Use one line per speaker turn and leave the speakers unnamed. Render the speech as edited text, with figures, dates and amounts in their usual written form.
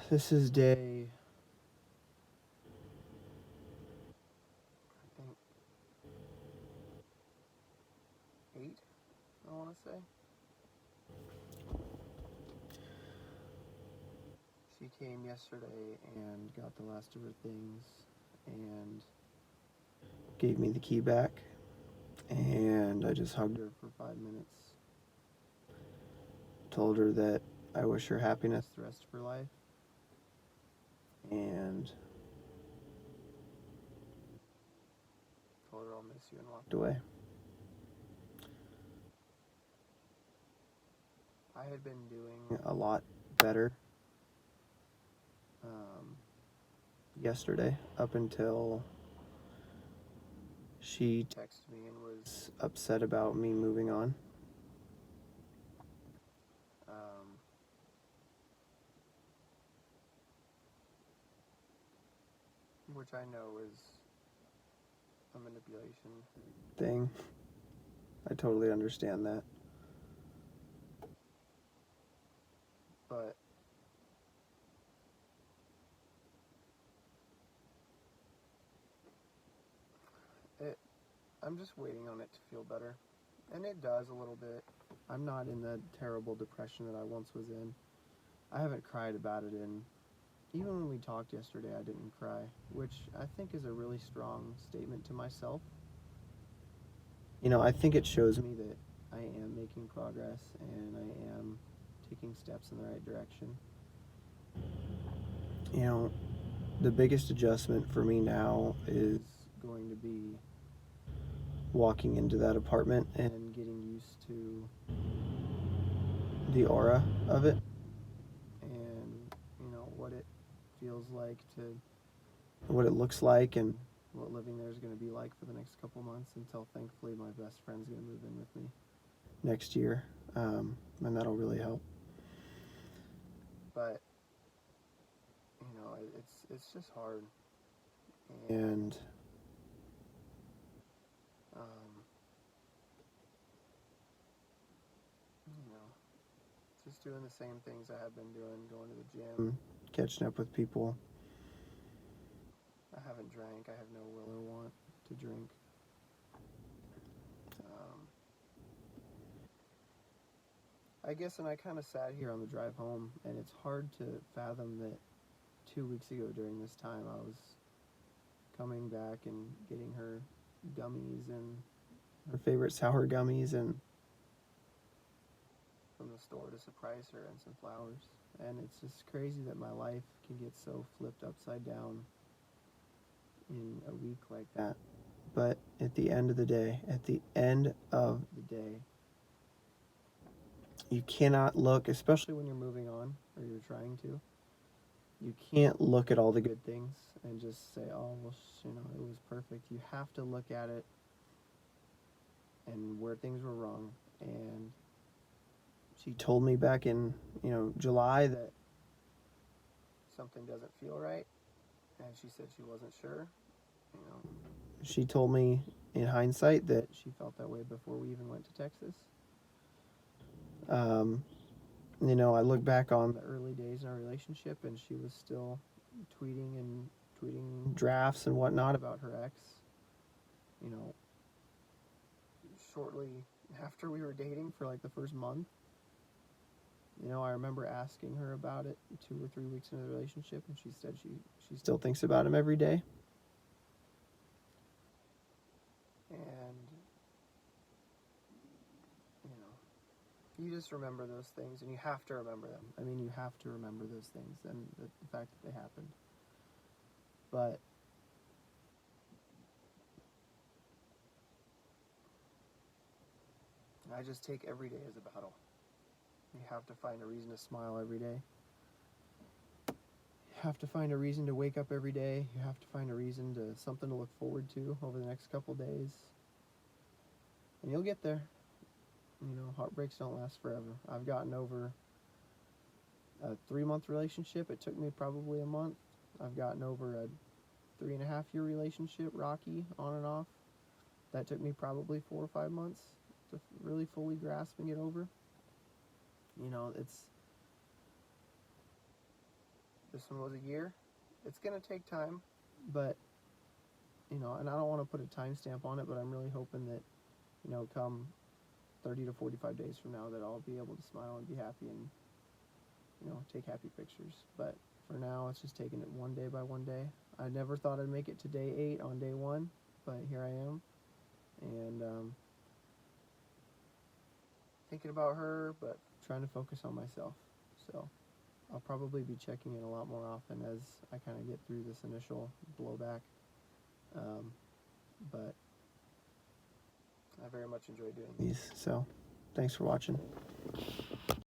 This is day, I think, 8, I want to say. She came yesterday and got the last of her things and gave me the key back. And I just hugged her for 5 minutes. Told her that I wish her happiness the rest of her life. And told her I'll miss you and walked away. I had been doing a lot better yesterday up until she texted me and was upset about me moving on. Which I know is a manipulation thing. I totally understand that. But I'm just waiting on it to feel better. And it does a little bit. I'm not in the terrible depression that I once was in. I haven't cried about it in... Even when we talked yesterday, I didn't cry, which I think is a really strong statement to myself. You know, I think it shows me that I am making progress and I am taking steps in the right direction. You know, the biggest adjustment for me now is going to be walking into that apartment and getting used to the aura of it and, you know, what it feels like to, what it looks like and what living there is going to be like for the next couple months until thankfully my best friend's going to move in with me next year, and that'll really help. But you know, it's just hard, and you know, just doing the same things I have been doing, going to the gym, catching up with people. I haven't drank. I have no will or want to drink. I guess, and I kind of sat here on the drive home, and it's hard to fathom that 2 weeks ago during this time I was coming back and getting her gummies and her favorite sour gummies and from the store to surprise her and some flowers. And it's just crazy that my life can get so flipped upside down in a week like that. But at the end of the day, you cannot look, especially when you're moving on or you're trying to, you can't look at all the good things and just say, oh, well, you know, it was perfect. You have to look at it and where things were wrong. And she told me back in, you know, July that something doesn't feel right. And she said she wasn't sure. You know, she told me in hindsight that she felt that way before we even went to Texas. You know, I look back on the early days in our relationship and she was still tweeting drafts and whatnot about her ex. You know, shortly after we were dating for like the first month. You know, I remember asking her about it 2 or 3 weeks into the relationship, and she said she still thinks about him every day. And, you know, you just remember those things, and you have to remember them. I mean, you have to remember those things and the fact that they happened. But I just take every day as a battle. You have to find a reason to smile every day. You have to find a reason to wake up every day. You have to find a reason to something to look forward to over the next couple days. And you'll get there. You know, heartbreaks don't last forever. I've gotten over a 3-month relationship. It took me probably a month. I've gotten over a 3.5-year relationship, rocky, on and off. That took me probably 4 or 5 months to really fully grasp and get over. You know, This one was a year. It's gonna take time, but and I don't want to put a timestamp on it, but I'm really hoping that, come 30 to 45 days from now, that I'll be able to smile and be happy and, take happy pictures. But for now, it's just taking it one day by one day. I never thought I'd make it to day 8 on day 1, but here I am, and thinking about her, but trying to focus on myself. So I'll probably be checking in a lot more often as I kind of get through this initial blowback. But I very much enjoy doing these. So thanks for watching.